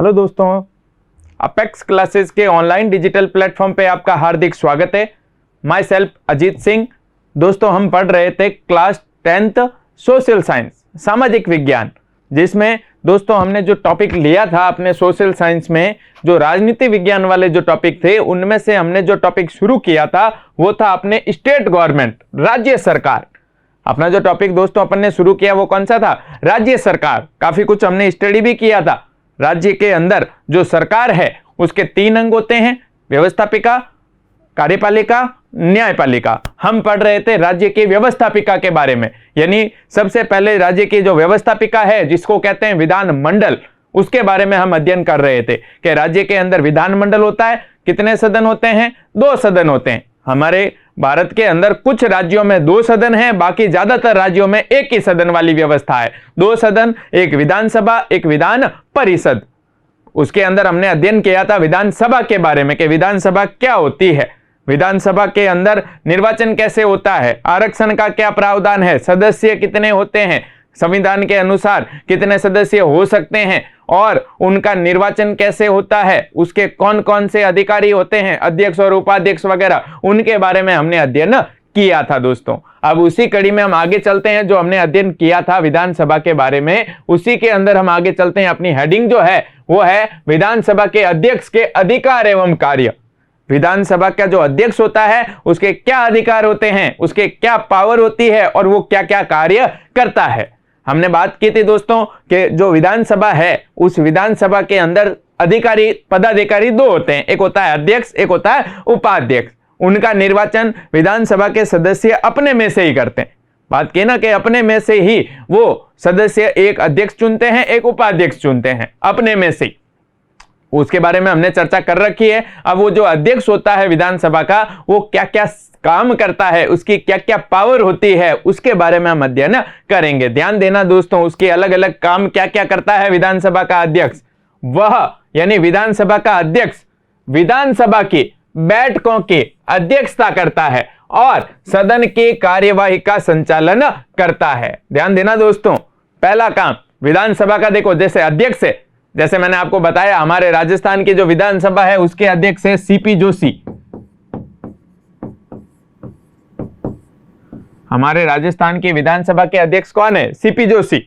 Hello दोस्तों, apex classes के online digital platform पे आपका हार्दिक स्वागत है। My self Ajit Singh. दोस्तों, हम पढ़ रहे थे क्लास 10th सोशल साइंस, सामाजिक विज्ञान, जिसमें दोस्तों हमने जो टॉपिक लिया था अपने सोशल साइंस में, जो राजनीति विज्ञान वाले जो टॉपिक थे, उनमें से हमने जो टॉपिक शुरू किया था वो था अपने स्टेट गवर्नमेंट, राज्य सरकार। अपना जो टॉपिक दोस्तों अपन ने शुरू किया वो कौन सा था? राज्य सरकार। काफी कुछ हमने स्टडी भी किया था। राज्य के अंदर जो सरकार है उसके 3 अंग होते हैं, व्यवस्थापिका, कार्यपालिका, न्यायपालिका। हम पढ़ रहे थे राज्य की व्यवस्थापिका के बारे में, यानी सबसे पहले राज्य की जो व्यवस्थापिका है जिसको कहते हैं विधानमंडल, उसके बारे में हम अध्ययन कर रहे थे कि राज्य के अंदर विधानमंडल होता है। कितने सदन होते हैं? 2 सदन होते हैं। हमारे भारत के अंदर कुछ राज्यों में 2 सदन हैं, बाकी ज्यादातर राज्यों में एक ही सदन वाली व्यवस्था है। 2 सदन, एक विधानसभा, एक विधान परिषद। उसके अंदर हमने अध्ययन किया था विधानसभा के बारे में कि विधानसभा क्या होती है, विधानसभा के अंदर निर्वाचन कैसे होता है, आरक्षण का क्या प्रावधान है, सदस्य कितने होते हैं, संविधान के अनुसार कितने सदस्य हो सकते हैं और उनका निर्वाचन कैसे होता है, उसके कौन कौन से अधिकारी होते हैं, अध्यक्ष और उपाध्यक्ष वगैरह, उनके बारे में हमने अध्ययन किया था दोस्तों। अब उसी कड़ी में हम आगे चलते हैं। जो हमने अध्ययन किया था विधानसभा के बारे में, उसी के अंदर हम आगे चलते हैं। अपनी हेडिंग जो है वो है विधानसभा के अध्यक्ष के अधिकार एवं कार्य। विधानसभा का जो अध्यक्ष होता है उसके क्या अधिकार होते हैं, उसके क्या पावर होती है और वो क्या क्या कार्य करता है। हमने बात की थी दोस्तों कि जो विधानसभा है उस विधानसभा के अंदर अधिकारी, पदाधिकारी 2 होते हैं, एक होता है अध्यक्ष, एक होता है उपाध्यक्ष। उनका निर्वाचन विधानसभा के सदस्य अपने में से ही करते हैं। बात की ना कि अपने में से ही वो सदस्य एक अध्यक्ष चुनते हैं, एक उपाध्यक्ष चुनते हैं, अपने में से। उसके बारे में हमने चर्चा कर रखी है। अब वो जो अध्यक्ष होता है विधानसभा का, वो क्या क्या काम करता है, उसकी क्या क्या पावर होती है, उसके बारे में हम अध्ययन करेंगे। ध्यान देना दोस्तों, उसके अलग अलग काम क्या क्या करता है विधानसभा का अध्यक्ष। वह यानी विधानसभा का अध्यक्ष विधानसभा की बैठकों की अध्यक्षता करता है और सदन की कार्यवाही का संचालन करता है। ध्यान देना दोस्तों, पहला काम विधानसभा का, देखो जैसे अध्यक्ष है, जैसे मैंने आपको बताया हमारे राजस्थान की जो विधानसभा है उसके अध्यक्ष है सीपी जोशी। हमारे राजस्थान की विधानसभा के अध्यक्ष कौन है? सीपी जोशी।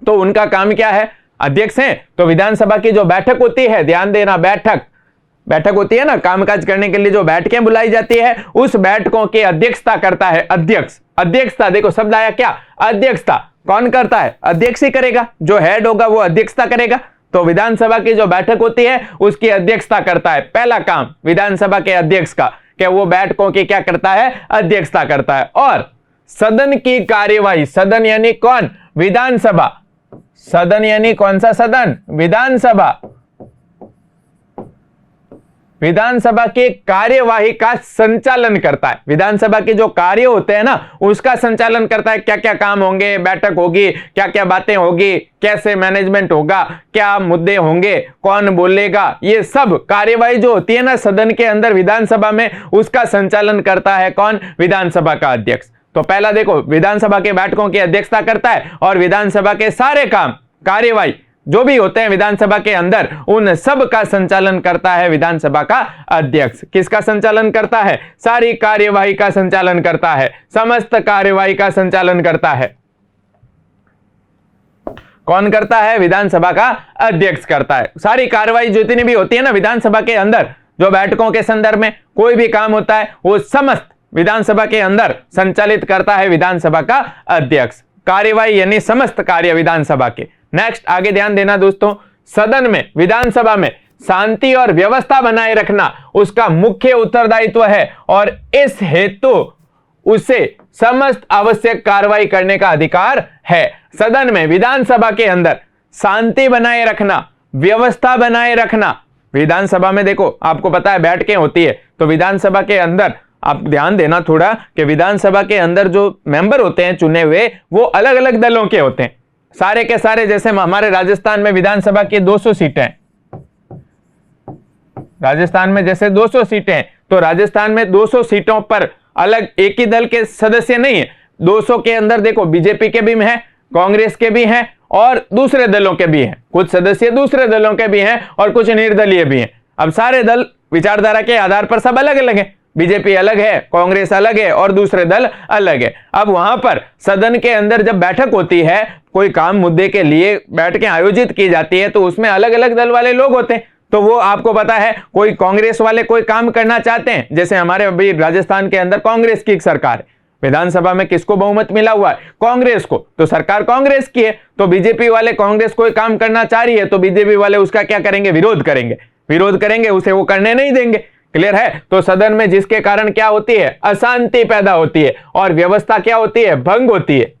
तो उनका काम क्या है? अध्यक्ष हैं तो विधानसभा की जो बैठक होती है, ध्यान देना, बैठक होती है ना, कामकाज करने के लिए जो बैठकें बुलाई जाती है, उस बैठकों की अध्यक्षता करता है अध्यक्ष। अध्यक्षता, देखो शब्द आया क्या? अध्यक्षता। कौन करता है? अध्यक्ष ही करेगा, जो हेड होगा वो अध्यक्षता करेगा। तो विधानसभा की जो बैठक होती है उसकी अध्यक्षता करता है। पहला काम विधानसभा के अध्यक्ष का, कि वो बैठकों की क्या करता है? अध्यक्षता करता है। और सदन की कार्यवाही, सदन यानी कौन? विधानसभा। सदन यानी कौन सा सदन? विधानसभा। विधानसभा की कार्यवाही का संचालन करता है। विधानसभा के जो कार्य होते हैं ना उसका संचालन करता है। क्या क्या काम होंगे, बैठक होगी, क्या क्या बातें होगी, कैसे मैनेजमेंट होगा, क्या मुद्दे होंगे, कौन बोलेगा, ये सब कार्यवाही जो होती है ना सदन के अंदर विधानसभा में, उसका संचालन करता है कौन? विधानसभा का अध्यक्ष। तो पहला देखो, विधानसभा के बैठकों की अध्यक्षता करता है और विधानसभा के सारे काम, कार्यवाही जो भी होते हैं विधानसभा के अंदर, उन सब का संचालन करता है विधानसभा का अध्यक्ष। किसका संचालन करता है? सारी कार्यवाही का संचालन करता है, समस्त कार्यवाही का संचालन करता है। कौन करता है? विधानसभा का अध्यक्ष करता है। सारी कार्यवाही जितनी भी होती है ना विधानसभा के अंदर, जो बैठकों के संदर्भ में कोई भी काम होता है, वो समस्त विधानसभा के अंदर संचालित करता है विधानसभा का अध्यक्ष। कार्यवाही यानी समस्त कार्य विधानसभा के। नेक्स्ट, आगे ध्यान देना दोस्तों, सदन में, विधानसभा में शांति और व्यवस्था बनाए रखना उसका मुख्य उत्तरदायित्व है और इस हेतु उसे समस्त आवश्यक कार्रवाई करने का अधिकार है। सदन में, विधानसभा के अंदर शांति बनाए रखना, व्यवस्था बनाए रखना। विधानसभा में देखो आपको पता है बैठकें होती है, तो विधानसभा के अंदर आप ध्यान देना थोड़ा कि विधानसभा के अंदर जो मेंबर होते हैं चुने हुए, वो अलग अलग दलों के होते हैं, सारे के सारे। जैसे हमारे राजस्थान में विधानसभा की 200 सीटें हैं, राजस्थान में जैसे 200 सीटें हैं, तो राजस्थान में 200 सीटों पर अलग एक ही दल के सदस्य नहीं है। 200 के अंदर देखो बीजेपी के भी हैं, कांग्रेस के भी हैं और दूसरे दलों के भी हैं, कुछ सदस्य दूसरे दलों के भी हैं और कुछ निर्दलीय भी हैं। अब सारे दल विचारधारा के आधार पर सब अलग अलग हैं, बीजेपी अलग है, कांग्रेस अलग है और दूसरे दल अलग है। अब वहां पर सदन के अंदर जब बैठक होती है, कोई काम मुद्दे के लिए बैठकें आयोजित की जाती है, तो उसमें अलग अलग दल वाले लोग होते हैं। तो वो आपको पता है, कोई कांग्रेस वाले कोई काम करना चाहते हैं, जैसे हमारे अभी राजस्थान के अंदर कांग्रेस की सरकार है, विधानसभा में किसको बहुमत मिला हुआ है? कांग्रेस को, तो सरकार कांग्रेस की है। तो बीजेपी वाले कांग्रेस कोई काम करना चाह रही है तो बीजेपी वाले उसका क्या करेंगे? विरोध करेंगे, उसे वो करने नहीं देंगे। क्लियर है? तो सदन में जिसके कारण क्या होती है? अशांति पैदा होती है और व्यवस्था क्या होती है? भंग होती है,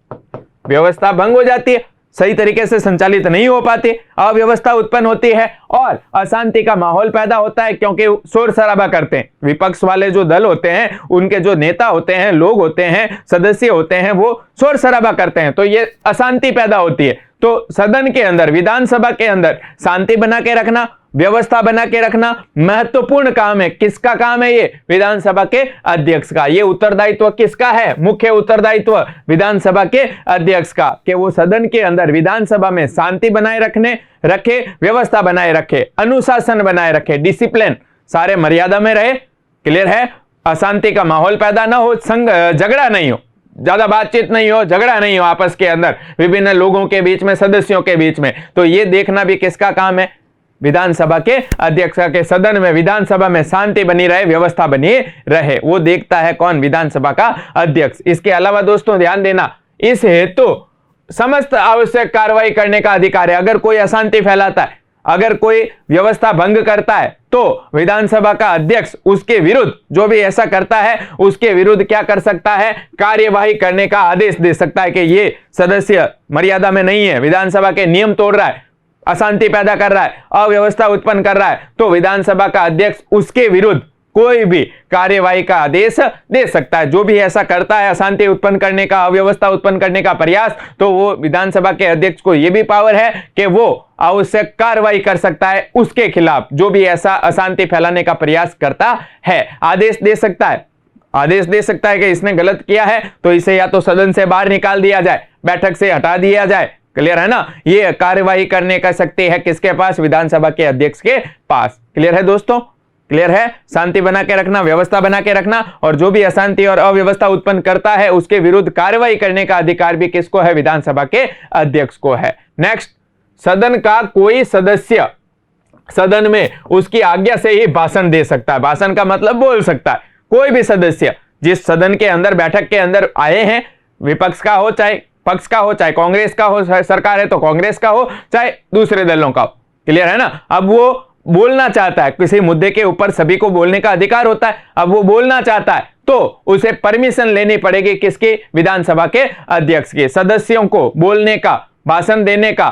व्यवस्था भंग हो जाती है, सही तरीके से संचालित नहीं हो पाती, अव्यवस्था उत्पन्न होती है और अशांति का माहौल पैदा होता है, क्योंकि शोर शराबा करते हैं विपक्ष वाले जो दल होते हैं, उनके जो नेता होते हैं, लोग होते हैं, सदस्य होते हैं, वो शोर शराबा करते हैं, तो ये अशांति पैदा होती है। तो सदन के अंदर, विधानसभा के अंदर शांति बना के रखना, व्यवस्था बना के रखना महत्वपूर्ण काम है। किसका काम है ये? विधानसभा के अध्यक्ष का। ये उत्तरदायित्व किसका है? मुख्य उत्तरदायित्व विधानसभा के अध्यक्ष का, कि वो सदन के अंदर विधानसभा में शांति बनाए रखे, व्यवस्था बनाए रखे, अनुशासन बनाए रखे, डिसिप्लिन सारे मर्यादा में रहे। क्लियर है? अशांति का माहौल पैदा ना हो, झगड़ा नहीं हो, ज्यादा बातचीत नहीं हो, झगड़ा नहीं हो आपस के अंदर, विभिन्न लोगों के बीच में, सदस्यों के बीच में। तो ये देखना भी किसका काम है? विधानसभा के अध्यक्ष के। सदन में, विधानसभा में शांति बनी रहे, व्यवस्था बनी रहे, वो देखता है कौन? विधानसभा का अध्यक्ष। इसके अलावा दोस्तों ध्यान देना, इस हेतु समस्त आवश्यक कार्रवाई करने का अधिकार है। अगर कोई अशांति फैलाता है, अगर कोई व्यवस्था भंग करता है, तो विधानसभा का अध्यक्ष उसके विरुद्ध, जो भी ऐसा करता है उसके विरुद्ध क्या कर सकता है? कार्यवाही करने का आदेश दे सकता है कि ये सदस्य मर्यादा में नहीं है, विधानसभा के नियम तोड़ रहा है, अशांति पैदा कर रहा है, अव्यवस्था उत्पन्न कर रहा है, तो विधानसभा का अध्यक्ष उसके विरुद्ध कोई भी कार्यवाही का आदेश दे सकता है। जो भी ऐसा करता है, अशांति उत्पन्न करने का, अव्यवस्था उत्पन्न करने का प्रयास, तो वो विधानसभा के अध्यक्ष को यह भी पावर है कि वो आवश्यक कार्रवाई कर सकता है उसके खिलाफ, जो भी ऐसा अशांति फैलाने का प्रयास करता है। आदेश दे सकता है कि इसने गलत किया है तो इसे या तो सदन से बाहर निकाल दिया जाए, बैठक से हटा दिया जाए। क्लियर है ना? ये कार्यवाही करने का शक्ति है किसके पास? विधानसभा के अध्यक्ष के पास। क्लियर है दोस्तों? क्लियर है? शांति बना के रखना, व्यवस्था बना के रखना, और जो भी अशांति और अव्यवस्था उत्पन्न करता है उसके विरुद्ध कार्रवाई करने का अधिकार भी किसको है? विधानसभा के अध्यक्ष को है। नेक्स्ट, सदन का कोई सदस्य सदन में उसकी आज्ञा से ही भाषण दे सकता है। भाषण का मतलब बोल सकता है। कोई भी सदस्य जिस सदन के अंदर, बैठक के अंदर आए हैं, विपक्ष का हो चाहे पक्ष का हो, चाहे कांग्रेस का हो, सरकार है तो कांग्रेस का हो, चाहे दूसरे दलों का हो। क्लियर है ना? अब वो बोलना चाहता है किसी मुद्दे के ऊपर, सभी को बोलने का अधिकार होता है। अब वो बोलना चाहता है तो उसे परमिशन लेनी पड़ेगी किसकी? विधानसभा के अध्यक्ष की। सदस्यों को बोलने का, भाषण देने का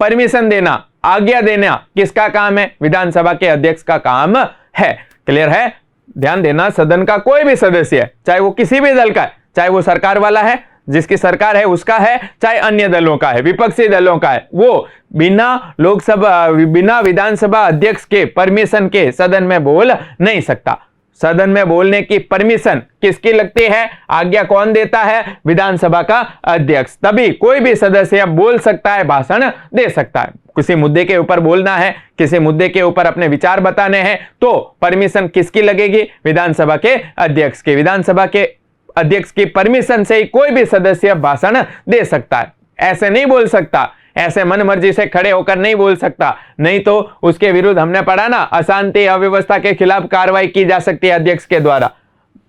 परमिशन देना, आज्ञा देना किसका काम है? विधानसभा के अध्यक्ष का काम है। क्लियर है? ध्यान देना, सदन का कोई भी सदस्य, चाहे वो किसी भी दल का है, चाहे वो सरकार वाला है, जिसकी सरकार है उसका है, चाहे अन्य दलों का है, विपक्षी दलों का है, वो बिना विधानसभा अध्यक्ष के परमिशन के सदन में बोल नहीं सकता। सदन में बोलने की परमिशन किसकी लगती है? आज्ञा कौन देता है? विधानसभा का अध्यक्ष। तभी कोई भी सदस्य बोल सकता है, भाषण दे सकता है। किसी मुद्दे के ऊपर बोलना है, किसी मुद्दे के ऊपर अपने विचार बताने हैं, तो परमिशन किसकी लगेगी? विधानसभा के अध्यक्ष की। विधानसभा के अध्यक्ष की परमिशन से ही कोई भी सदस्य भाषण दे सकता है। ऐसे नहीं बोल सकता, ऐसे मन मर्जी से खड़े होकर नहीं बोल सकता, नहीं तो उसके विरुद्ध हमने पढ़ा ना, अशांति अव्यवस्था के खिलाफ कार्रवाई की जा सकती है अध्यक्ष के द्वारा।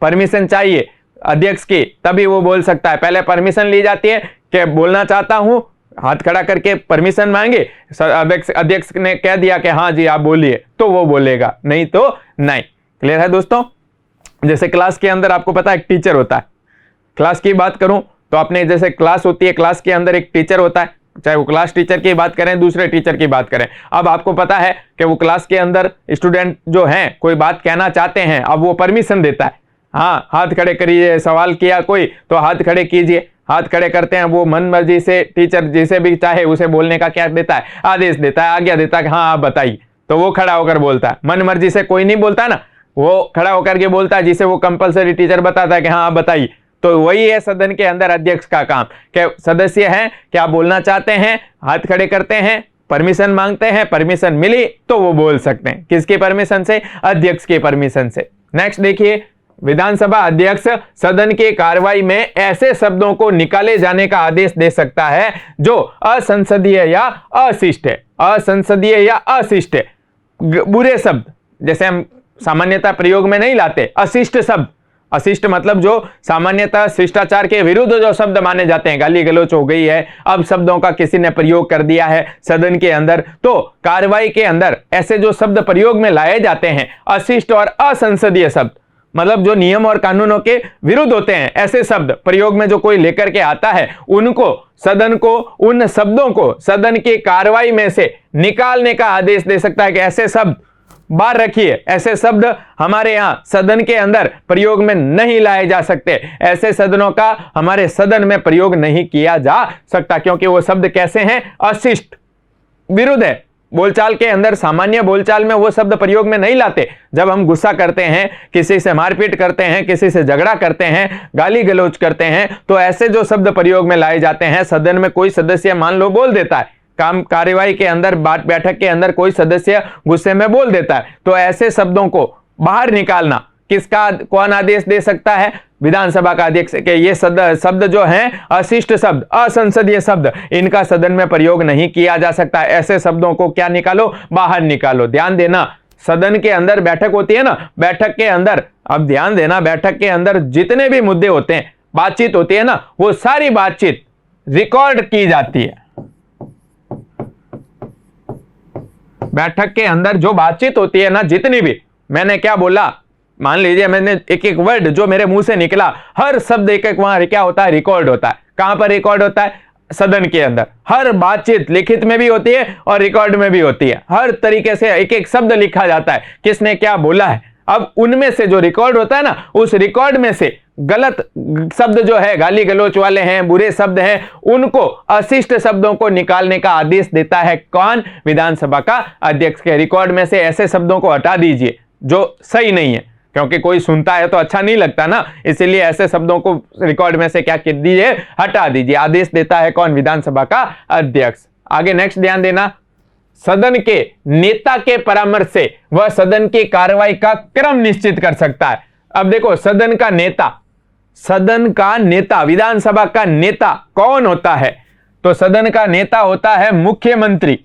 परमिशन चाहिए अध्यक्ष की, तभी वो बोल सकता है। पहले परमिशन ली जाती है कि बोलना चाहता हूं, हाथ खड़ा करके परमिशन मांगे, अध्यक्ष ने कह दिया कि हाँ जी आप बोलिए, तो वो बोलेगा, नहीं तो नहीं। क्लियर है दोस्तों? जैसे क्लास के अंदर आपको पता है एक टीचर होता है। क्लास की बात करूं तो अपने जैसे क्लास होती है, क्लास के अंदर एक टीचर होता है, चाहे वो क्लास टीचर की बात करें, दूसरे टीचर की बात करें। अब आपको पता है कि वो क्लास के अंदर स्टूडेंट जो हैं कोई बात कहना चाहते हैं, अब वो परमिशन देता है, हाँ हाथ खड़े करिए, सवाल किया कोई तो हाथ खड़े कीजिए, हाथ खड़े करते हैं। वो मन मर्जी से टीचर जिसे भी चाहे उसे बोलने का क्या देता है? आदेश देता है, आज्ञा देता है कि हाँ आप बताइए, तो वो खड़ा होकर बोलता है। मन मर्जी से कोई नहीं बोलता ना, वो खड़ा होकर के बोलता है, जिसे वो कंपलसरी टीचर बताता है कि हाँ आप बताइए। तो वही है सदन के अंदर अध्यक्ष का काम कि सदस्य हैं, क्या बोलना चाहते हैं, हाथ खड़े करते हैं, परमिशन मांगते हैं, परमिशन मिली तो वो बोल सकते हैं। किसकी परमिशन से? अध्यक्ष की परमिशन से। नेक्स्ट देखिए, विधानसभा अध्यक्ष सदन की कार्रवाई में ऐसे शब्दों को निकाले जाने का आदेश दे सकता है जो असंसदीय या अशिष्ट है। असंसदीय या अशिष्ट है, बुरे शब्द जैसे हम सामान्यतः प्रयोग में नहीं लाते, अशिष्ट शब्द। अशिष्ट मतलब जो सामान्यतः शिष्टाचार के विरुद्ध जो शब्द माने जाते हैं, गाली गलौच हो गई है, अब शब्दों का किसी ने प्रयोग कर दिया है सदन के अंदर, तो कार्रवाई के अंदर ऐसे जो शब्द प्रयोग में लाए जाते हैं अशिष्ट और असंसदीय शब्द, मतलब जो नियम और कानूनों के विरुद्ध होते हैं, ऐसे शब्द प्रयोग में जो कोई लेकर के आता है, उनको सदन को, उन शब्दों को सदन की कार्रवाई में से निकालने का आदेश दे सकता है कि ऐसे शब्द बाहर रखिए, ऐसे शब्द हमारे यहां सदन के अंदर प्रयोग में नहीं लाए जा सकते, ऐसे शब्दों का हमारे सदन में प्रयोग नहीं किया जा सकता, क्योंकि वो शब्द कैसे हैं? अशिष्ट, विरुद्ध है। बोलचाल के अंदर, सामान्य बोलचाल में वो शब्द प्रयोग में नहीं लाते। जब हम गुस्सा करते हैं, किसी से मारपीट करते हैं, किसी से झगड़ा करते हैं, गाली गलौच करते हैं, तो ऐसे जो शब्द प्रयोग में लाए जाते हैं, सदन में कोई सदस्य मान लो बोल देता है, काम कार्यवाही के अंदर, बैठक के अंदर कोई सदस्य गुस्से में बोल देता है, तो ऐसे शब्दों को बाहर निकालना किसका, कौन आदेश दे सकता है? विधानसभा का अध्यक्ष के ये शब्द जो हैं अशिष्ट शब्द, असंसदीय शब्द, इनका सदन में प्रयोग नहीं किया जा सकता। ऐसे शब्दों को क्या निकालो? बाहर निकालो। ध्यान देना, सदन के अंदर बैठक होती है ना, बैठक के अंदर, अब ध्यान देना, बैठक के अंदर जितने भी मुद्दे होते हैं, बातचीत होती है ना, वो सारी बातचीत रिकॉर्ड की जाती है। बैठक के अंदर जो बातचीत होती है ना, जितनी भी, मैंने क्या बोला, मान लीजिए मैंने एक एक वर्ड जो मेरे मुंह से निकला, हर शब्द एक एक वहां क्या होता है? रिकॉर्ड होता है। कहां पर रिकॉर्ड होता है? सदन के अंदर। हर बातचीत लिखित में भी होती है और रिकॉर्ड में भी होती है, हर तरीके से एक एक शब्द लिखा जाता है, किसने क्या बोला है। अब उनमें से जो रिकॉर्ड होता है ना, उस रिकॉर्ड में से गलत शब्द जो है, गाली गलौच वाले हैं, बुरे शब्द हैं, उनको, अशिष्ट शब्दों को निकालने का आदेश देता है कौन? विधानसभा का अध्यक्ष। के रिकॉर्ड में से ऐसे शब्दों को हटा दीजिए जो सही नहीं है, क्योंकि कोई सुनता है तो अच्छा नहीं लगता ना, इसीलिए ऐसे शब्दों को रिकॉर्ड में से क्या कर दीजिए? हटा दीजिए। आदेश देता है कौन? विधानसभा का अध्यक्ष। आगे नेक्स्ट ध्यान देना, सदन के नेता के परामर्श से वह सदन की कार्रवाई का क्रम निश्चित कर सकता है। अब देखो, सदन का नेता, विधानसभा का नेता कौन होता है? तो सदन का नेता होता है मुख्यमंत्री।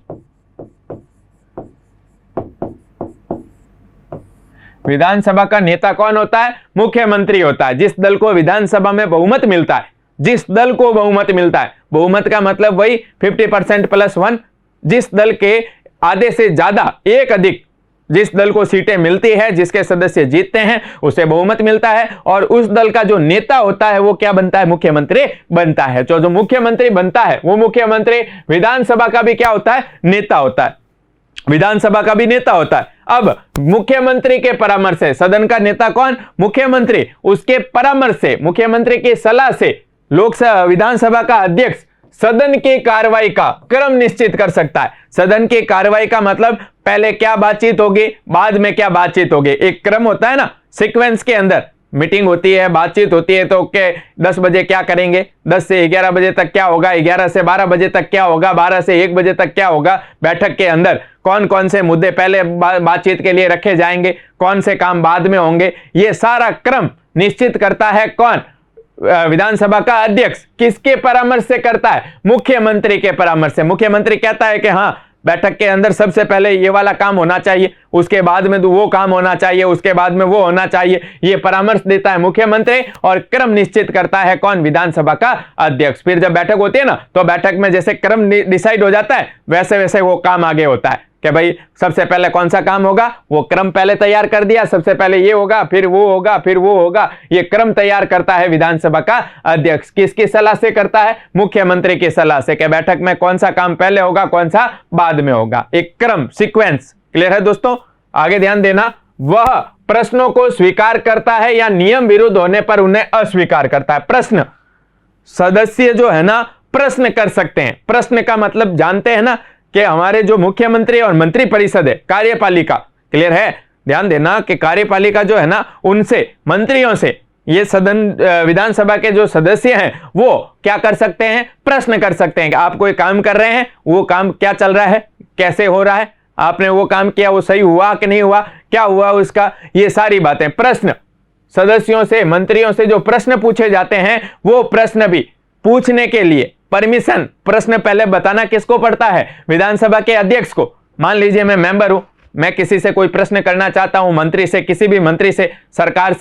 विधानसभा का नेता कौन होता है? मुख्यमंत्री होता है। जिस दल को विधानसभा में बहुमत मिलता है, जिस दल को बहुमत मिलता है, बहुमत का मतलब वही 50% + 1, जिस दल के आधे से ज्यादा, एक अधिक, जिस दल को सीटें मिलती है, जिसके सदस्य जीतते हैं, उसे बहुमत मिलता है, और उस दल का जो नेता होता है वो क्या बनता है? मुख्यमंत्री बनता है। तो जो मुख्यमंत्री बनता है वो मुख्यमंत्री विधानसभा का भी क्या होता है? नेता होता है, विधानसभा का भी नेता होता है। अब मुख्यमंत्री के परामर्श से, सदन का नेता कौन? मुख्यमंत्री, उसके परामर्श से, मुख्यमंत्री की सलाह से लोकसभा, विधानसभा का अध्यक्ष सदन की कार्रवाई का क्रम निश्चित कर सकता है। सदन की कार्रवाई का मतलब पहले क्या बातचीत होगी, बाद में क्या बातचीत होगी, एक क्रम होता है ना, सीक्वेंस के अंदर मीटिंग होती है, बातचीत होती है, तो के 10 बजे क्या करेंगे, 10 से 11 बजे तक क्या होगा, 11 से 12 बजे तक क्या होगा, 12 से 1 बजे तक क्या होगा, बैठक के अंदर कौन कौन से मुद्दे पहले बातचीत के लिए रखे जाएंगे, कौन से काम बाद में होंगे, ये सारा क्रम निश्चित करता है कौन? विधानसभा का अध्यक्ष। किसके परामर्श से करता है? मुख्यमंत्री के परामर्श से। मुख्यमंत्री कहता है कि हाँ, बैठक के अंदर सबसे पहले ये वाला काम होना चाहिए, उसके बाद में तो वो काम होना चाहिए, उसके बाद में वो होना चाहिए, ये परामर्श देता है मुख्यमंत्री, और क्रम निश्चित करता है कौन? विधानसभा का अध्यक्ष। फिर जब बैठक होती है ना, तो बैठक में जैसे क्रम डिसाइड हो जाता है, वैसे वैसे वो काम आगे होता है कि भाई सबसे पहले कौन सा काम होगा, वो क्रम पहले तैयार कर दिया, सबसे पहले ये होगा, फिर वो होगा, फिर वो होगा, ये क्रम तैयार करता है विधानसभा का अध्यक्ष। किसकी सलाह से करता है? मुख्यमंत्री की सलाह से, कि बैठक में कौन सा काम पहले होगा, कौन सा बाद में होगा, एक क्रम, सीक्वेंस। क्लियर है दोस्तों? आगे ध्यान देना, वह प्रश्नों को स्वीकार करता है या नियम विरुद्ध होने पर उन्हें अस्वीकार करता है। प्रश्न, सदस्य जो है ना प्रश्न कर सकते हैं। प्रश्न का मतलब जानते हैं ना कि हमारे जो मुख्यमंत्री और मंत्री परिषद है, कार्यपालिका, क्लियर है? ध्यान देना कि कार्यपालिका जो है ना, उनसे, मंत्रियों से ये सदन विधानसभा के जो सदस्य हैं वो क्या कर सकते हैं, प्रश्न कर सकते हैं कि आप कोई काम कर रहे हैं, वो काम क्या चल रहा है, कैसे हो रहा है, आपने वो काम किया वो सही हुआ कि नहीं हुआ, क्या हुआ उसका, ये सारी बातें प्रश्न सदस्यों से, मंत्रियों से जो प्रश्न पूछे जाते हैं वो प्रश्न भी पूछने के लिए परमिशन, प्रश्न पहले बताना किसको पड़ता है, विधानसभा के अध्यक्ष को। मान लीजिए मैं मेंबर हूं, मैं किसी से कोई प्रश्न करना चाहता हूं, मंत्री से, किसी भी मंत्री से, सरकार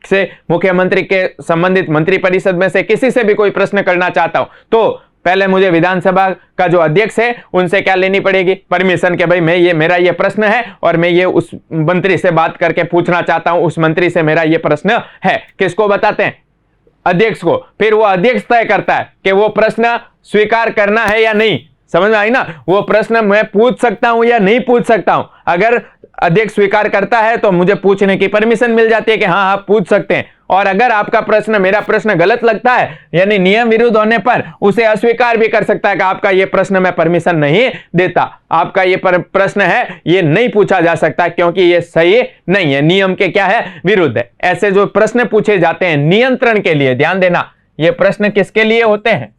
से मुख्यमंत्री के संबंधित मंत्री परिषद में से किसी से भी कोई प्रश्न करना चाहता हूं, तो पहले मुझे विधानसभा का जो अध्यक्ष है उनसे क्या लेनी पड़ेगी, परमिशन के भाई मैं ये, मेरा ये प्रश्न है और मैं ये उस मंत्री से बात करके पूछना चाहता हूं, उस मंत्री से मेरा ये प्रश्न है। किसको बताते हैं, अध्यक्ष को। फिर वो अध्यक्ष तय करता है कि वो प्रश्न स्वीकार करना है या नहीं। समझ में आई ना, वो प्रश्न मैं पूछ सकता हूं या नहीं पूछ सकता हूं। अगर अध्यक्ष स्वीकार करता है तो मुझे पूछने की परमिशन मिल जाती है कि हाँ आप पूछ सकते हैं, और अगर आपका प्रश्न, मेरा प्रश्न गलत लगता है यानी नियम विरुद्ध होने पर उसे अस्वीकार भी कर सकता है कि आपका ये प्रश्न मैं परमिशन नहीं देता, आपका ये प्रश्न है ये नहीं पूछा जा सकता क्योंकि ये सही नहीं है, नियम के क्या है, विरुद्ध है। ऐसे जो प्रश्न पूछे जाते हैं नियंत्रण के लिए, ध्यान देना ये प्रश्न किसके लिए होते हैं,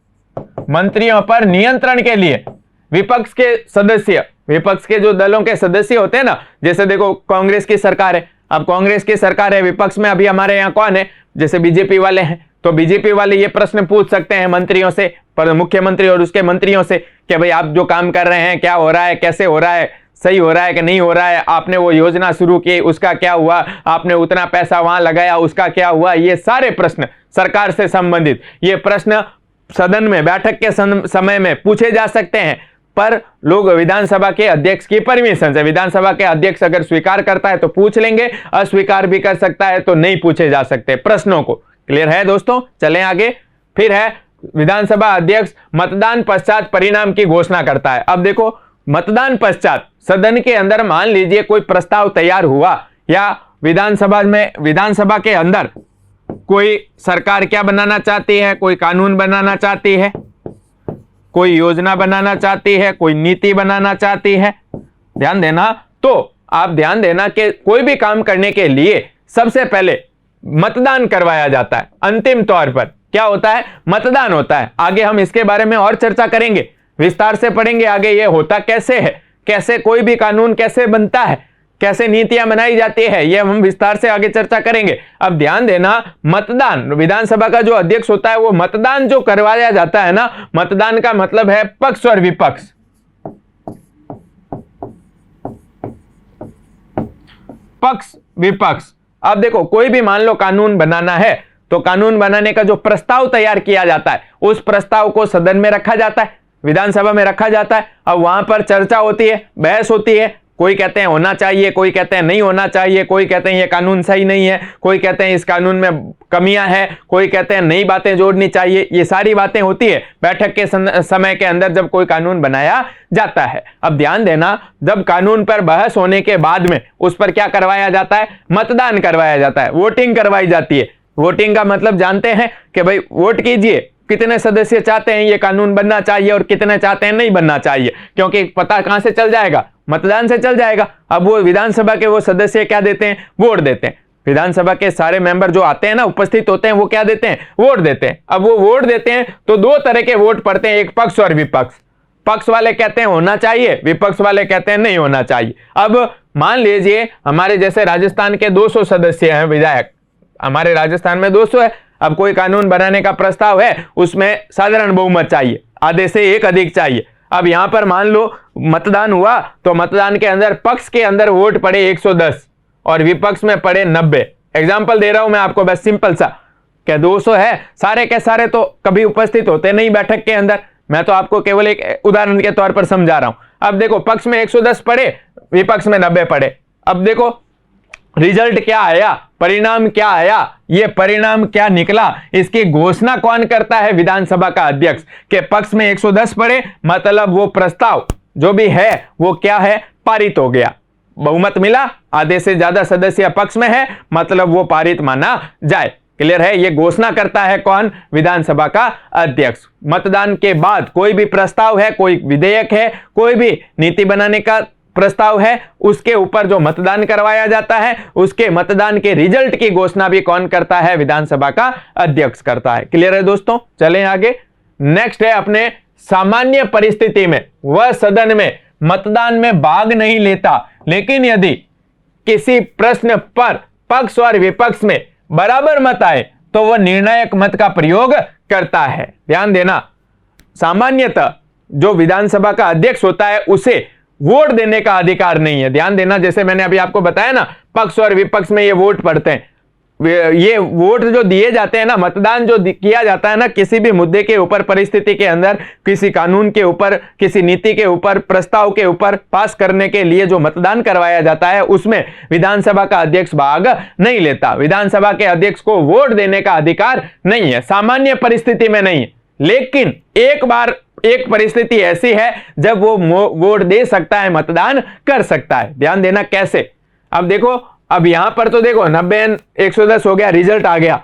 मंत्रियों पर नियंत्रण के लिए। विपक्ष के सदस्य, विपक्ष के जो दलों के सदस्य होते हैं ना, जैसे देखो कांग्रेस की सरकार है, अब कांग्रेस की सरकार है, विपक्ष में अभी हमारे यहाँ कौन है, जैसे बीजेपी वाले हैं, तो बीजेपी वाले ये प्रश्न पूछ सकते हैं मंत्रियों से, पर मुख्यमंत्री और उसके मंत्रियों से कि भाई आप जो काम कर रहे हैं क्या हो रहा है, कैसे हो रहा है, सही हो रहा है कि नहीं हो रहा है, आपने वो योजना शुरू की उसका क्या हुआ, आपने उतना पैसा वहां लगाया उसका क्या हुआ। ये सारे प्रश्न सरकार से संबंधित, ये प्रश्न सदन में बैठक के समय में पूछे जा सकते हैं, पर लोग विधानसभा के अध्यक्ष की परमिशन से, विधानसभा के अध्यक्ष अगर स्वीकार करता है तो पूछ लेंगे, अस्वीकार भी कर सकता है तो नहीं पूछे जा सकते प्रश्नों को। क्लियर है दोस्तों, चलें आगे। फिर है विधानसभा अध्यक्ष मतदान पश्चात परिणाम की घोषणा करता है। अब देखो मतदान पश्चात सदन के अंदर मान लीजिए कोई प्रस्ताव तैयार हुआ, या विधानसभा के अंदर कोई सरकार क्या बनाना चाहती है, कोई कानून बनाना चाहती है, कोई योजना बनाना चाहती है, कोई नीति बनाना चाहती है, ध्यान देना। तो आप ध्यान देना कि कोई भी काम करने के लिए सबसे पहले मतदान करवाया जाता है। अंतिम तौर पर क्या होता है, मतदान होता है। आगे हम इसके बारे में और चर्चा करेंगे, विस्तार से पढ़ेंगे आगे ये होता कैसे है, कैसे कोई भी कानून कैसे बनता है, कैसे नीतियां बनाई जाती है, ये हम विस्तार से आगे चर्चा करेंगे। अब ध्यान देना, मतदान, विधानसभा का जो अध्यक्ष होता है वो मतदान जो करवाया जाता है ना, मतदान का मतलब है पक्ष और विपक्ष। पक्ष विपक्ष। अब देखो कोई भी मान लो कानून बनाना है, तो कानून बनाने का जो प्रस्ताव तैयार किया जाता है उस प्रस्ताव को सदन में रखा जाता है, विधानसभा में रखा जाता है। अब वहां पर चर्चा होती है, बहस होती है, कोई कहते हैं होना चाहिए, कोई कहते हैं नहीं होना चाहिए, कोई कहते हैं ये कानून सही नहीं है, कोई कहते हैं इस कानून में कमियां हैं, कोई कहते हैं नई बातें जोड़नी चाहिए। ये सारी बातें होती है बैठक के समय के अंदर जब कोई कानून बनाया जाता है। अब ध्यान देना, जब कानून पर बहस होने के बाद में उस पर क्या करवाया जाता है, मतदान करवाया जाता है, वोटिंग करवाई जाती है। वोटिंग का मतलब जानते हैं कि भाई वोट कीजिए, कितने सदस्य चाहते हैं ये कानून बनना चाहिए और कितने चाहते हैं नहीं बनना चाहिए, क्योंकि पता कहां से चल जाएगा, मतदान से चल जाएगा। अब वो विधानसभा के वो सदस्य क्या देते हैं, वोट देते हैं। विधानसभा के सारे मेंबर जो आते हैं ना, उपस्थित होते हैं, वो क्या देते हैं, वोट देते हैं। अब वो वोट देते हैं तो दो तरह के वोट पड़ते हैं, एक पक्ष और विपक्ष। पक्ष वाले कहते हैं होना चाहिए, विपक्ष वाले कहते हैं नहीं होना चाहिए। अब मान लीजिए हमारे जैसे राजस्थान के 200 सदस्य हैं, विधायक हमारे राजस्थान में 200 है। अब कोई कानून बनाने का प्रस्ताव है, उसमें साधारण बहुमत चाहिए, आधे से एक अधिक चाहिए। अब यहां पर मान लो मतदान हुआ, तो मतदान के अंदर पक्ष के अंदर वोट पड़े 110 और विपक्ष में पड़े 90। एग्जाम्पल दे रहा हूं मैं आपको बस सिंपल सा, क्या 200 है, सारे के सारे तो कभी उपस्थित होते नहीं बैठक के अंदर, मैं तो आपको केवल एक उदाहरण के तौर पर समझा रहा हूं। अब देखो पक्ष में 110 पड़े, विपक्ष में 90 पड़े। अब देखो रिजल्ट क्या आया, परिणाम क्या आया, ये परिणाम क्या निकला, इसकी घोषणा कौन करता है, विधानसभा का अध्यक्ष। के पक्ष में 110 पड़े, मतलब वो प्रस्ताव जो भी है वो क्या है, पारित हो गया, बहुमत मिला, आधे से ज्यादा सदस्य पक्ष में है, मतलब वो पारित माना जाए। क्लियर है, ये घोषणा करता है कौन, विधानसभा का अध्यक्ष। मतदान के बाद कोई भी प्रस्ताव है, कोई विधेयक है, कोई भी नीति बनाने का प्रस्ताव है उसके ऊपर जो मतदान करवाया जाता है, उसके मतदान के रिजल्ट की घोषणा भी कौन करता है? विधानसभा का अध्यक्ष करता है। क्लियर है दोस्तों? चलें आगे। नेक्स्ट है अपने सामान्य परिस्थिति में वह सदन में मतदान में भाग नहीं लेता, लेकिन यदि किसी प्रश्न पर पक्ष और विपक्ष में बराबर मत आए तो वह निर्णायक मत का प्रयोग करता है। ध्यान देना, सामान्यतः जो विधानसभा का अध्यक्ष होता है उसे वोट देने का अधिकार नहीं है। ध्यान देना, जैसे मैंने अभी आपको बताया ना, पक्ष और विपक्ष में ये वोट पड़ते हैं। ये वोट जो दिए जाते हैं ना, मतदान जो किया जाता है ना, किसी भी मुद्दे के ऊपर, परिस्थिति के अंदर, किसी कानून के ऊपर, किसी नीति के ऊपर, प्रस्ताव के ऊपर पास करने के लिए जो मतदान करवाया जाता है उसमें विधानसभा का अध्यक्ष भाग नहीं लेता। विधानसभा के अध्यक्ष को वोट देने का अधिकार नहीं है, सामान्य परिस्थिति में नहीं है। लेकिन एक बार एक परिस्थिति ऐसी है जब वो वोट दे सकता है, मतदान कर सकता है। ध्यान देना कैसे। अब देखो, अब यहां पर तो देखो 90-110 हो गया, रिजल्ट आ गया।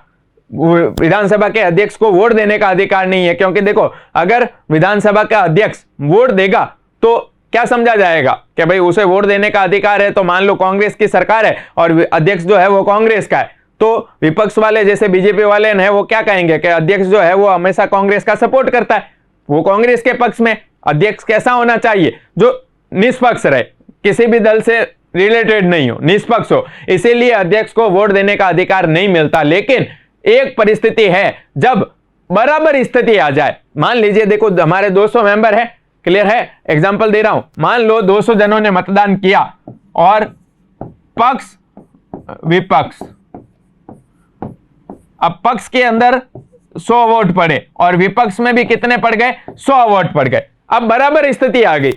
विधानसभा के अध्यक्ष को वोट देने का अधिकार नहीं है, क्योंकि देखो अगर विधानसभा का अध्यक्ष वोट देगा तो क्या समझा जाएगा कि भाई उसे वोट देने का अधिकार है। तो मान लो कांग्रेस की सरकार है और अध्यक्ष जो है वो कांग्रेस का है, तो विपक्ष वाले जैसे बीजेपी वाले हैं वो क्या कहेंगे कि अध्यक्ष जो है वो हमेशा कांग्रेस का सपोर्ट करता है, वो कांग्रेस के पक्ष में। अध्यक्ष कैसा होना चाहिए? जो निष्पक्ष रहे, किसी भी दल से रिलेटेड नहीं हो, निष्पक्ष हो। इसीलिए अध्यक्ष को वोट देने का अधिकार नहीं मिलता। लेकिन एक परिस्थिति है जब बराबर स्थिति आ जाए। मान लीजिए देखो हमारे 200 मेंबर है, क्लियर है, एग्जांपल दे रहा हूं। मान लो 200 जनों ने मतदान किया और पक्ष विपक्ष, अब पक्ष के अंदर 100 वोट पड़े और विपक्ष में भी कितने पड़ गए? 100 वोट पड़ गए। अब बराबर स्थिति आ गई।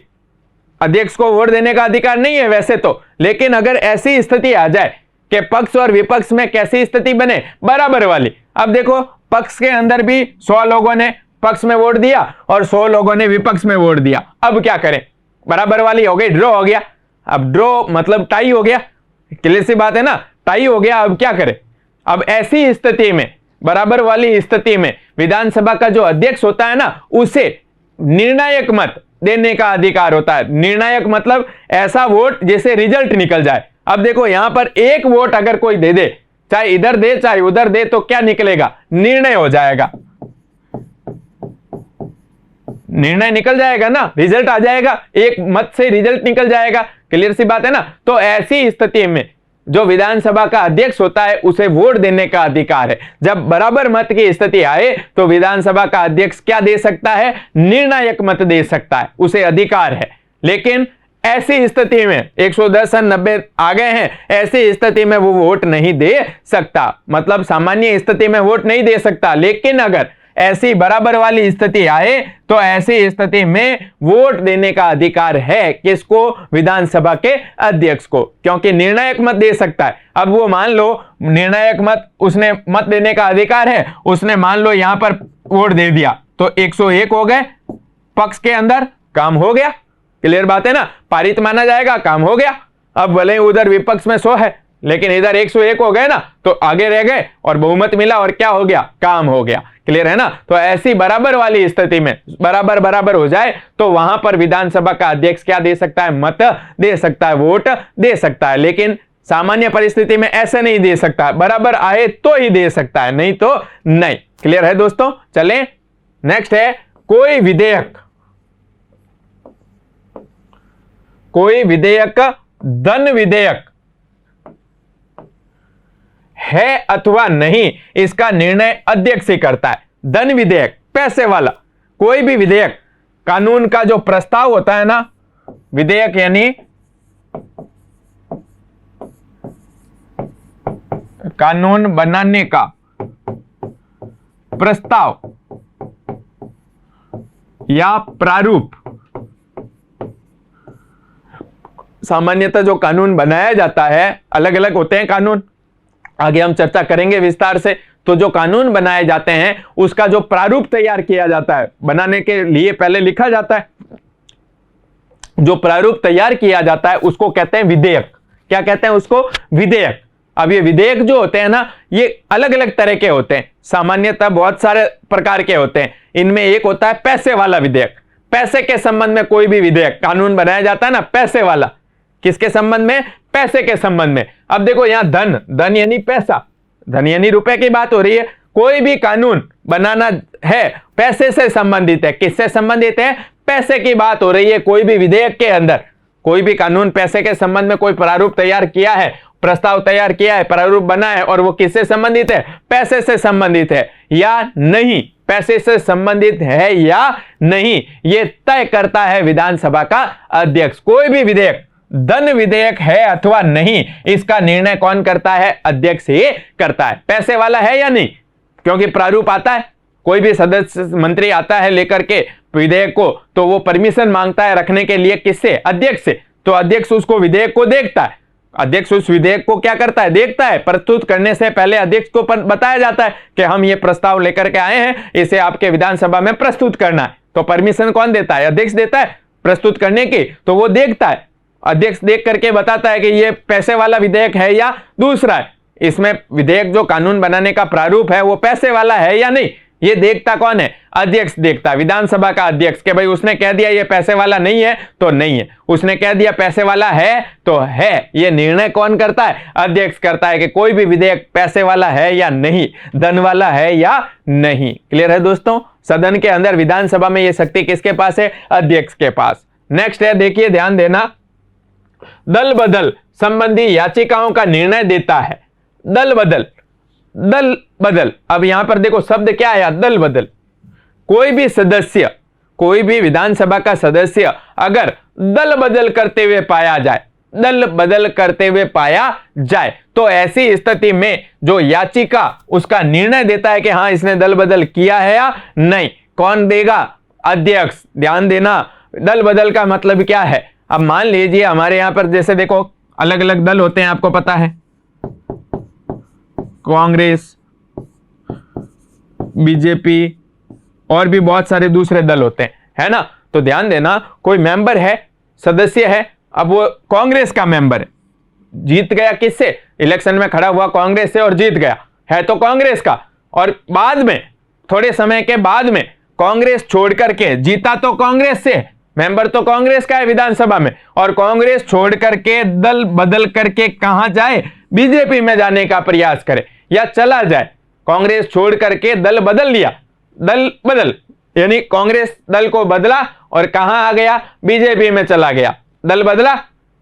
अध्यक्ष को वोट देने का अधिकार नहीं है वैसे तो, लेकिन अगर ऐसी स्थिति आ जाए कि पक्ष और विपक्ष में कैसी स्थिति बने? बराबर वाली। अब देखो पक्ष के अंदर भी 100 लोगों ने पक्ष में वोट दिया और 100 लोगों ने विपक्ष में वोट दिया। अब क्या करें? बराबर वाली हो गई, ड्रॉ हो गया। अब ड्रॉ मतलब टाई हो गया, क्लियर सी बात है ना, टाई हो गया। अब क्या करें? अब ऐसी स्थिति में, बराबर वाली स्थिति में, विधानसभा का जो अध्यक्ष होता है ना, उसे निर्णायक मत देने का अधिकार होता है। निर्णायक मतलब ऐसा वोट जिसे रिजल्ट निकल जाए। अब देखो यहां पर एक वोट अगर कोई दे दे, चाहे इधर दे चाहे उधर दे, तो क्या निकलेगा? निर्णय हो जाएगा, निर्णय निकल जाएगा ना, रिजल्ट आ जाएगा, एक मत से रिजल्ट निकल जाएगा। क्लियर सी बात है ना। तो ऐसी स्थिति में जो विधानसभा का अध्यक्ष होता है उसे वोट देने का अधिकार है। जब बराबर मत की स्थिति आए तो विधानसभा का अध्यक्ष क्या दे सकता है? निर्णायक मत दे सकता है, उसे अधिकार है। लेकिन ऐसी स्थिति में 110 और 90 आ गए हैं, ऐसी स्थिति में वो वोट नहीं दे सकता, मतलब सामान्य स्थिति में वोट नहीं दे सकता। लेकिन अगर ऐसी बराबर वाली स्थिति आए तो ऐसी स्थिति में वोट देने का अधिकार है। किसको? विधानसभा के अध्यक्ष को, क्योंकि निर्णायक मत दे सकता है। अब वो मान लो निर्णायक मत, उसने मत देने का अधिकार है, उसने मान लो यहां पर वोट दे दिया तो 101 हो गए पक्ष के अंदर, काम हो गया। क्लियर बात है ना, पारित माना जाएगा, काम हो गया। अब भले उधर विपक्ष में 100 है लेकिन इधर 101 हो गए ना, तो आगे रह गए और बहुमत मिला और क्या हो गया? काम हो गया। क्लियर है ना। तो ऐसी बराबर वाली स्थिति में बराबर बराबर हो जाए तो वहां पर विधानसभा का अध्यक्ष क्या दे सकता है? मत दे सकता है, वोट दे सकता है। लेकिन सामान्य परिस्थिति में ऐसे नहीं दे सकता, बराबर आए तो ही दे सकता है, नहीं तो नहीं। क्लियर है दोस्तों। चलें नेक्स्ट है कोई विधेयक, कोई विधेयक धन विधेयक है अथवा नहीं, इसका निर्णय अध्यक्ष ही करता है। धन विधेयक, पैसे वाला कोई भी विधेयक, कानून का जो प्रस्ताव होता है ना, विधेयक यानी कानून बनाने का प्रस्ताव या प्रारूप, सामान्यतः जो कानून बनाया जाता है, अलग अलग होते हैं कानून, आगे हम चर्चा करेंगे विस्तार से। तो जो कानून बनाए जाते हैं उसका जो प्रारूप तैयार किया जाता है, बनाने के लिए पहले लिखा जाता है, जो प्रारूप तैयार किया जाता है उसको कहते हैं विधेयक। क्या कहते हैं उसको? विधेयक। अब ये विधेयक जो होते हैं ना, ये अलग अलग तरह के होते हैं, सामान्यतः बहुत सारे प्रकार के होते हैं। इनमें एक होता है पैसे वाला विधेयक। पैसे के संबंध में कोई भी विधेयक, कानून बनाया जाता है ना पैसे वाला, किसके संबंध में? पैसे के संबंध में। अब देखो यहां धन, धन यानी पैसा, धन यानी रुपए की बात हो रही है। कोई भी कानून बनाना है पैसे से संबंधित है। किससे संबंधित है? पैसे की बात हो रही है। कोई भी विधेयक के अंदर कोई भी कानून पैसे के संबंध में कोई प्रारूप तैयार किया है, प्रस्ताव तैयार किया है, प्रारूप बना है, और वो किससे संबंधित है? पैसे से संबंधित है या नहीं, पैसे से संबंधित है या नहीं, ये तय करता है विधानसभा का अध्यक्ष। कोई भी विधेयक धन विधेयक है अथवा नहीं, इसका निर्णय कौन करता है? अध्यक्ष ही करता है। पैसे वाला है या नहीं, क्योंकि प्रारूप आता है, कोई भी सदस्य मंत्री आता है लेकर के विधेयक को, तो वो परमिशन मांगता है रखने के लिए, किससे? अध्यक्ष से। तो अध्यक्ष उसको विधेयक को देखता है, अध्यक्ष उस विधेयक को क्या करता है? देखता है। प्रस्तुत करने से पहले अध्यक्ष को बताया जाता है कि हम ये प्रस्ताव लेकर के आए हैं, इसे आपके विधानसभा में प्रस्तुत करना है। तो परमिशन कौन देता है? अध्यक्ष देता है प्रस्तुत करने की। तो वो देखता है, अध्यक्ष देख करके बताता है कि ये पैसे वाला विधेयक है या दूसरा है। इसमें विधेयक जो कानून बनाने का प्रारूप है वो पैसे वाला है या नहीं, ये देखता कौन है? अध्यक्ष देखता है, विधानसभा का अध्यक्ष। कि भाई उसने कह दिया ये पैसे वाला नहीं है तो नहीं है, उसने कह दिया पैसे वाला है तो है। ये निर्णय कौन करता है? अध्यक्ष करता है कि कोई भी विधेयक पैसे वाला है या नहीं, धन वाला है या नहीं। क्लियर है दोस्तों? सदन के अंदर विधानसभा में ये शक्ति किसके पास है? अध्यक्ष के पास। नेक्स्ट है, देखिए ध्यान देना, दल बदल संबंधी याचिकाओं का निर्णय देता है। दल बदल, दल बदल, अब यहां पर देखो शब्द क्या आया? दल बदल। कोई भी सदस्य, कोई भी विधानसभा का सदस्य अगर दल बदल करते हुए पाया जाए, दल बदल करते हुए पाया जाए, तो ऐसी स्थिति में जो याचिका उसका निर्णय देता है कि हां इसने दल बदल किया है या नहीं, कौन देगा? अध्यक्ष। ध्यान देना, दल बदल का मतलब क्या है? अब मान लीजिए हमारे यहां पर जैसे देखो अलग अलग दल होते हैं, आपको पता है, कांग्रेस, बीजेपी और भी बहुत सारे दूसरे दल होते हैं, है ना। तो ध्यान देना, कोई मेंबर है, सदस्य है, अब वो कांग्रेस का मेंबर है, जीत गया किससे? इलेक्शन में खड़ा हुआ कांग्रेस से और जीत गया, है तो कांग्रेस का, और बाद में थोड़े समय के बाद में कांग्रेस छोड़ करके जीता तो कांग्रेस से, मेंबर तो कांग्रेस का है विधानसभा में, और कांग्रेस छोड़ करके दल बदल करके कहां जाए? बीजेपी में जाने का प्रयास करे या चला जाए। कांग्रेस छोड़ करके दल बदल लिया, दल बदल यानी कांग्रेस दल को बदला और कहां आ गया? बीजेपी में चला गया, दल बदला।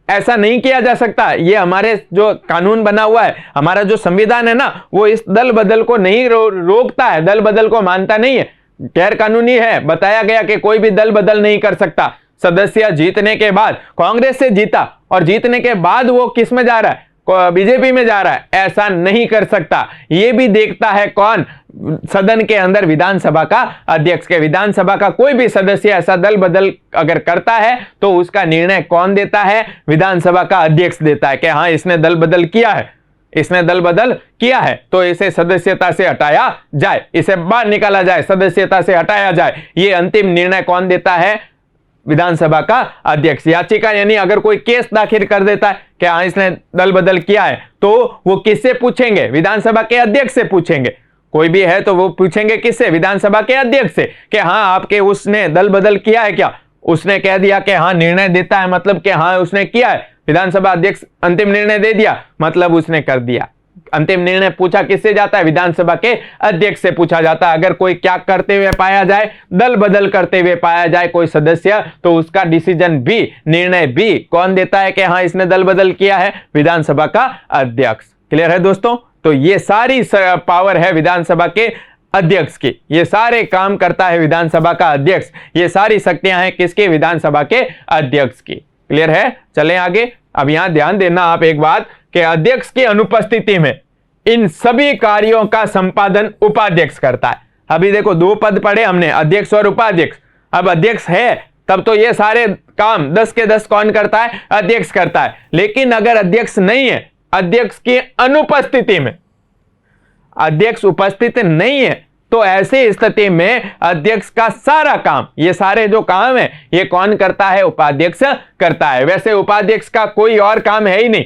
ऐसा नहीं किया जा सकता। ये हमारे जो कानून बना हुआ है, हमारा जो संविधान है ना, वो इस दल बदल को नहीं रोकता है, दल बदल को मानता नहीं है, गैर कानूनी है। बताया गया कि कोई भी दल बदल नहीं कर सकता। सदस्य जीतने के बाद, कांग्रेस से जीता और जीतने के बाद वो किस में जा रहा है? बीजेपी में जा रहा है, ऐसा नहीं कर सकता। ये भी देखता है कौन? सदन के अंदर विधानसभा का अध्यक्ष के। विधानसभा का कोई भी सदस्य ऐसा दल बदल अगर करता है तो उसका निर्णय कौन देता है? विधानसभा का अध्यक्ष देता है कि हाँ इसने दल बदल किया है, इसने दल बदल किया है तो इसे सदस्यता से हटाया जाए, इसे बाहर निकाला जाए, सदस्यता से हटाया जाए। ये अंतिम निर्णय कौन देता है? विधानसभा का अध्यक्ष। याचिका यानी अगर कोई केस दाखिल कर देता है कि हाँ इसने दल बदल किया है, तो वो किससे पूछेंगे? विधानसभा के अध्यक्ष से पूछेंगे। कोई भी है तो वो पूछेंगे किससे? विधानसभा के अध्यक्ष से कि हाँ आपके उसने दल बदल किया है क्या? उसने कह दिया कि हाँ निर्णय देता है, मतलब कि हाँ उसने किया है। विधानसभा अध्यक्ष अंतिम निर्णय दे दिया, मतलब उसने कर दिया। अंतिम निर्णय पूछा किससे जाता है? विधानसभा के अध्यक्ष से पूछा जाता है। अगर कोई क्या करते हुए पाया जाए? दल बदल करते हुए पाया जाए कोई सदस्य, तो उसका डिसीजन भी, निर्णय भी कौन देता है कि हाँ इसने दल बदल किया है? विधानसभा का अध्यक्ष। क्लियर है दोस्तों? तो ये सारी पावर है विधानसभा के अध्यक्ष की, ये सारे काम करता है विधानसभा का अध्यक्ष, ये सारी शक्तियां हैं किसके? विधानसभा के अध्यक्ष की। क्लियर है? चलें आगे। अब यहां ध्यान देना आप एक बात कि अध्यक्ष की अनुपस्थिति में इन सभी कार्यों का संपादन उपाध्यक्ष करता है। अभी देखो दो पद पढ़े हमने, अध्यक्ष और उपाध्यक्ष। अब अध्यक्ष है तब तो ये सारे काम 10 के 10 कौन करता है? अध्यक्ष करता है। लेकिन अगर अध्यक्ष नहीं है, अध्यक्ष की अनुपस्थिति में, अध्यक्ष उपस्थित नहीं है, तो ऐसी स्थिति में अध्यक्ष का सारा काम, ये सारे जो काम है, ये कौन करता है? उपाध्यक्ष करता है। वैसे उपाध्यक्ष का कोई और काम है ही नहीं,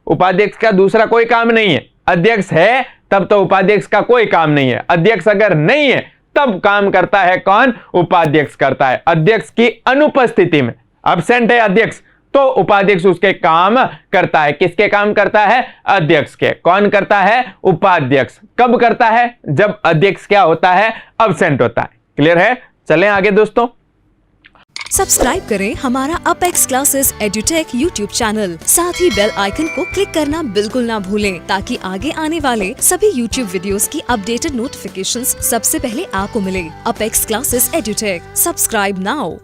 उपाध्यक्ष का दूसरा कोई काम नहीं है। अध्यक्ष है तब तो उपाध्यक्ष का कोई काम नहीं है। अध्यक्ष अगर नहीं है तब काम करता है कौन? उपाध्यक्ष करता है। अध्यक्ष की अनुपस्थिति में, अब्सेंट है अध्यक्ष, तो उपाध्यक्ष उसके काम करता है। किसके काम करता है? अध्यक्ष के। कौन करता है? उपाध्यक्ष। कब करता है? जब अध्यक्ष क्या होता है? अब्सेंट होता है। क्लियर है? चलें आगे दोस्तों। सब्सक्राइब करें हमारा apex classes edutech YouTube channel, साथ ही बेल आइकन को क्लिक करना बिल्कुल ना भूलें ताकि आगे आने वाले सभी यूट्यूब वीडियोस की अपडेटेड नोटिफिकेशंस सबसे पहले आपको मिले। Apex classes edutech, subscribe now.